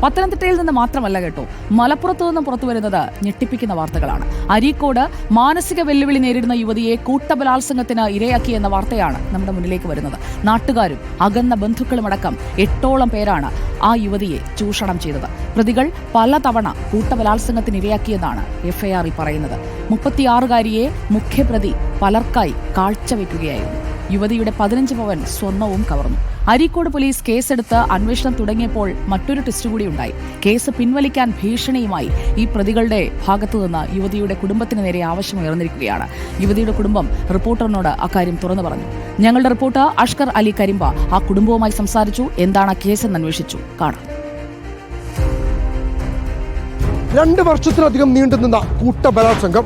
പത്തനംതിട്ടയിൽ നിന്ന് മാത്രമല്ല കേട്ടോ, മലപ്പുറത്തു നിന്നും പുറത്തു വരുന്നത് ഞെട്ടിപ്പിക്കുന്ന വാർത്തകളാണ്. അരീക്കോട് മാനസിക വെല്ലുവിളി നേരിടുന്ന യുവതിയെ കൂട്ടബലാത്സംഗത്തിന് ഇരയാക്കിയെന്ന വാർത്തയാണ് നമ്മുടെ മുന്നിലേക്ക് വരുന്നത്. നാട്ടുകാരും അകന്ന ബന്ധുക്കളുമടക്കം 8ഓളം പേരാണ് ആ യുവതിയെ ചൂഷണം ചെയ്തത്. പ്രതികൾ പലതവണ കൂട്ടബലാത്സംഗത്തിന് ഇരയാക്കിയെന്നാണ് എഫ്ഐആറിൽ പറയുന്നത്. 36-കാരിയെ മുഖ്യപ്രതി പലർക്കായി കാഴ്ചവെക്കുകയായിരുന്നു. യുവതിയുടെ 15 പവൻ സ്വർണവും കവർന്നു. അരീക്കോട് പോലീസ് കേസെടുത്ത് അന്വേഷണം തുടങ്ങിയപ്പോൾ മറ്റൊരു ടെസ്റ്റ് കൂടി ഉണ്ടായി. കേസ് പിൻവലിക്കാൻ ഭീഷണിയുമായി ഈ പ്രതികളുടെ ഭാഗത്തുനിന്ന് യുവതിയുടെ കുടുംബത്തിന് നേരെ ആവശ്യമുയർന്നിരിക്കുകയാണ്. യുവതിയുടെ കുടുംബം റിപ്പോർട്ടറിനോട് അക്കാര്യം തുറന്നു പറഞ്ഞു. ഞങ്ങളുടെ റിപ്പോർട്ടർ അഷ്കർ അലി കരിമ്പ ആ കുടുംബവുമായി സംസാരിച്ചു. എന്താണ് കേസെന്ന് അന്വേഷിച്ചു. കാണാം. 2 വർഷത്തിലധികം നീണ്ടുനിന്ന കൂട്ടബലാത്സംഗം.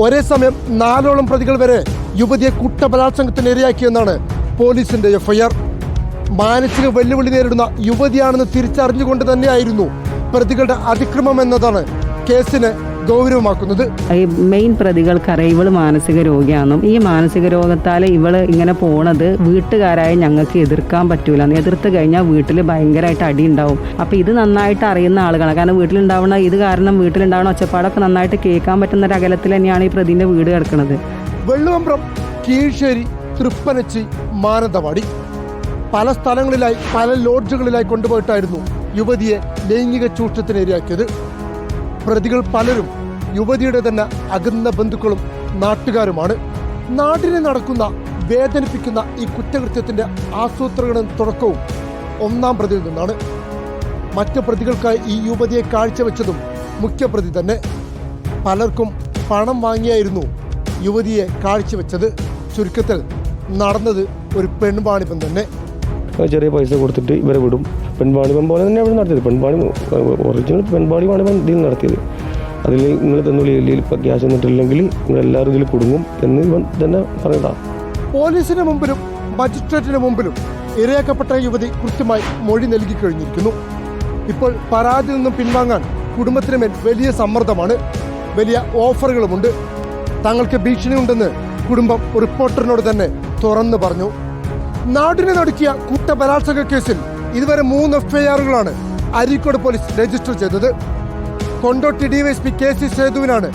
ഒരേ സമയം 4ഓളം പ്രതികൾ വരെ യുവതിയെ കൂട്ടബലാത്സംഗത്തിന് ഇരയാക്കിയെന്നാണ് പോലീസിന്റെ എഫ്ഐആർ. മാനസിക വെല്ലുവിളി നേരിടുന്ന യുവതിയാണെന്ന് തിരിച്ചറിഞ്ഞുകൊണ്ട് തന്നെയായിരുന്നു പ്രതികളുടെ അതിക്രമം എന്നതാണ് കേസിന് ഗൗരവമാക്കുന്നത്. ഈ മെയിൻ പ്രതികൾക്കറിയാം ഇവള് മാനസിക രോഗിയാണെന്നും ഈ മാനസിക രോഗത്താൽ ഇവള് ഇങ്ങനെ പോണത് വീട്ടുകാരായ ഞങ്ങൾക്ക് എതിർക്കാൻ പറ്റൂല. എതിർത്ത് കഴിഞ്ഞാൽ വീട്ടിൽ ഭയങ്കരമായിട്ട് അടി ഉണ്ടാവും. അപ്പൊ ഇത് നന്നായിട്ട് അറിയുന്ന ആളുകളാണ്. കാരണം വീട്ടിലുണ്ടാവുന്ന ഇത് കാരണം വീട്ടിലുണ്ടാവുന്ന ഒച്ചപ്പാടൊക്കെ നന്നായിട്ട് കേൾക്കാൻ പറ്റുന്ന ഒരു അകലത്തിൽ തന്നെയാണ് ഈ പ്രതിന്റെ വീട് കിടക്കുന്നത്. വെള്ളുവമ്പ്രം, കീഴ്ശ്ശേരി, തൃപ്പനച്ചി, മാനന്തവാടി പല സ്ഥലങ്ങളിലായി പല ലോഡ്ജുകളിലായി കൊണ്ടുപോയിട്ടായിരുന്നു യുവതിയെ ലൈംഗിക ചൂഷണത്തിന് ഇരയാക്കിയത്. പ്രതികൾ പലരും യുവതിയുടെ തന്നെ അകന്ന ബന്ധുക്കളും നാട്ടുകാരുമാണ്. നാടിനെ നടക്കുന്ന വേദനിപ്പിക്കുന്ന ഈ കുറ്റകൃത്യത്തിന്റെ ആസൂത്രണവും തുടക്കവും 1-ാം പ്രതിയിൽ നിന്നാണ്. മറ്റ് പ്രതികൾക്കായി ഈ യുവതിയെ കാഴ്ചവെച്ചതും മുഖ്യപ്രതി തന്നെ. പലർക്കും പണം വാങ്ങിയായിരുന്നു യുവതിയെ കാഴ്ചവെച്ചത്. ചുരുക്കത്തിൽ നടന്നത് ഒരു പെൺവാണിഭം തന്നെ. ചെറിയ പൈസ കൊടുത്തിട്ട് ഇവരെ വിടും. പെൺവാണിഭം പോലെ തന്നെ അവിടെ നടത്തിയത്. ഒറിജിനൽ പെൺവാണിഭം ഇതിൽ നടത്തിയത്. അതിൽ നിങ്ങൾ തന്നുള്ളി ഇപ്പം ക്യാഷ് തന്നിട്ടില്ലെങ്കിൽ നിങ്ങളെല്ലാവരും ഇതിൽ കുടുങ്ങും എന്ന് ഇവൻ തന്നെ പറഞ്ഞതാണ്. പോലീസിന് മുമ്പിലും മജിസ്ട്രേറ്റിന് മുമ്പിലും ഇരയാക്കപ്പെട്ട യുവതി കൃത്യമായി മൊഴി നൽകി കഴിഞ്ഞിരിക്കുന്നു. ഇപ്പോൾ പരാതിയിൽ നിന്നും പിൻവാങ്ങാൻ കുടുംബത്തിന് മേൽ വലിയ സമ്മർദ്ദമാണ്. വലിയ ഓഫറുകളുമുണ്ട്. തങ്ങൾക്ക് ഭീഷണിയുണ്ടെന്ന് കുടുംബം റിപ്പോർട്ടറിനോട് തന്നെ തുറന്നു പറഞ്ഞു. നാടിനെ നടുക്കിയ കൂട്ടബലാത്സംഗ കേസിൽ ഇതുവരെ 3 എഫ്ഐആറുകളാണ് അരീക്കോട് പോലീസ് രജിസ്റ്റർ ചെയ്തത്. കൊണ്ടോട്ടി ഡിവൈഎസ്പി KC സേതുവിനാണ്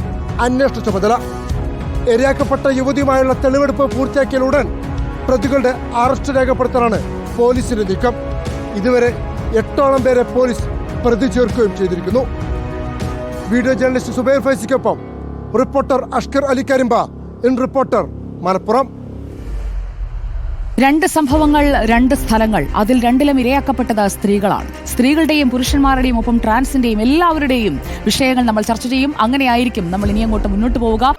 അന്വേഷണ ചുമതല. ഇരയാക്കപ്പെട്ട യുവതിയുമായുള്ള തെളിവെടുപ്പ് പൂർത്തിയാക്കിയാലുടൻ പ്രതികളുടെ അറസ്റ്റ് രേഖപ്പെടുത്താനാണ് പോലീസിന്റെ നീക്കം. ഇതുവരെ 8ഓളം പേരെ പോലീസ് പ്രതി ചേർക്കുകയും ചെയ്തിരിക്കുന്നു. വീഡിയോ ജേർണലിസ്റ്റ് സുബൈർ ഫൈസിക്കൊപ്പം reporter Ashkar Ali Karimba, in reporter, Malappuram. 2 സംഭവങ്ങൾ, 2 സ്ഥലങ്ങൾ. അതിൽ 2ലും ഇരയാക്കപ്പെട്ടത് സ്ത്രീകളാണ്. സ്ത്രീകളുടെയും പുരുഷന്മാരുടെയും ഒപ്പം ട്രാൻസിന്റെയും എല്ലാവരുടെയും വിഷയങ്ങൾ നമ്മൾ ചർച്ച ചെയ്യും. അങ്ങനെയായിരിക്കും നമ്മൾ ഇനി അങ്ങോട്ട് മുന്നോട്ട് പോവുക.